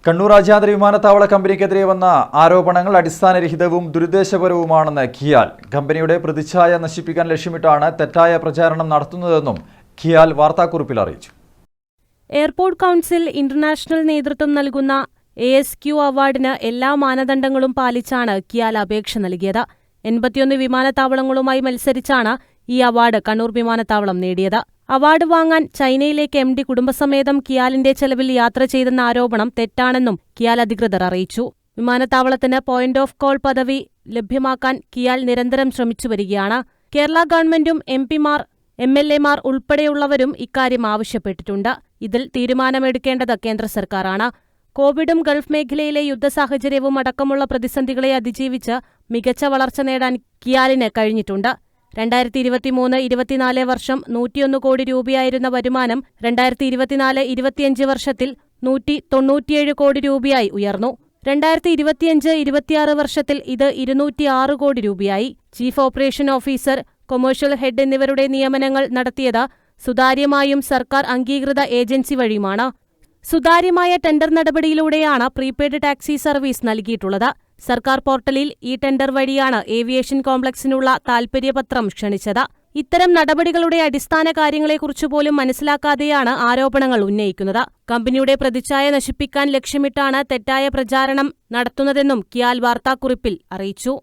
കണ്ണൂർ രാജ്യാന്തര വിമാനത്താവള കമ്പനിക്കെതിരെ വന്ന ആരോപണങ്ങൾ അടിസ്ഥാനരഹിതവും ദുരുദ്ദേശപരവുമാണെന്ന് കിയാൽ. കമ്പനിയുടെ പ്രതിച്ഛായ നശിപ്പിക്കാൻ ലക്ഷ്യമിട്ടാണ് തെറ്റായ പ്രചാരണം നടത്തുന്നതെന്നും കിയാൽ വാർത്താക്കുറിപ്പിൽ അറിയിച്ചു. എയർപോർട്ട് കൗൺസിൽ ഇന്റർനാഷണൽ നേതൃത്വം നൽകുന്ന ASQ അവാർഡിന് എല്ലാ മാനദണ്ഡങ്ങളും പാലിച്ചാണ് കിയാൽ അപേക്ഷ നൽകിയത്. 81 വിമാനത്താവളങ്ങളുമായി മത്സരിച്ചാണ് ഈ അവാർഡ് കണ്ണൂർ വിമാനത്താവളം നേടിയത്. അവാർഡ് വാങ്ങാൻ ചൈനയിലേക്ക് MD കുടുംബസമേതം കിയാലിന്റെ ചെലവിൽ യാത്ര ചെയ്തെന്ന ആരോപണം തെറ്റാണെന്നും കിയാൽ അധികൃതർ അറിയിച്ചു. വിമാനത്താവളത്തിന് പോയിന്റ് ഓഫ് കോൾ പദവി ലഭ്യമാക്കാൻ കിയാൽ നിരന്തരം ശ്രമിച്ചുവരികയാണ്. കേരള ഗവൺമെന്റും MP-മാർ, MLA-മാർ ഉൾപ്പെടെയുള്ളവരും ഇക്കാര്യം ആവശ്യപ്പെട്ടിട്ടുണ്ട്. ഇതിൽ തീരുമാനമെടുക്കേണ്ടത് കേന്ദ്ര സർക്കാരാണ്. കോവിഡും ഗൾഫ് മേഖലയിലെ യുദ്ധസാഹചര്യവും അടക്കമുള്ള പ്രതിസന്ധികളെ അതിജീവിച്ച് മികച്ച വളർച്ച നേടാൻ കിയാലിന് കഴിഞ്ഞിട്ടുണ്ട്. 2023-24 വർഷം 101 കോടി രൂപയായിരുന്ന വരുമാനം 2024-25 വർഷത്തിൽ 197 കോടി രൂപയായി ഉയർന്നു. 2025-26 വർഷത്തിൽ ഇത് 206 കോടി രൂപയായി. Chief operation officer, commercial head എന്നിവരുടെ നിയമനങ്ങൾ നടത്തിയത് സുതാര്യമായും സർക്കാർ അംഗീകൃത ഏജൻസി വഴിയുമാണ്. സുതാര്യമായ ടെൻഡർ നടപടിയിലൂടെയാണ് പ്രീപെയ്ഡ് ടാക്സി സർവീസ് നൽകിയിട്ടുള്ളത്. സർക്കാർ പോർട്ടലിൽ ഈ ടെൻഡർ വഴിയാണ് ഏവിയേഷൻ കോംപ്ലക്സിനുള്ള താൽപര്യപത്രം ക്ഷണിച്ചത്. ഇത്തരം നടപടികളുടെ അടിസ്ഥാന കാര്യങ്ങളെക്കുറിച്ച് പോലും മനസ്സിലാക്കാതെയാണ് ആരോപണങ്ങൾ ഉന്നയിക്കുന്നത്. കമ്പനിയുടെ പ്രതിച്ഛായ നശിപ്പിക്കാൻ ലക്ഷ്യമിട്ടാണ് തെറ്റായ പ്രചാരണം നടത്തുന്നതെന്നും കിയാൽ വാർത്താക്കുറിപ്പിൽ അറിയിച്ചു.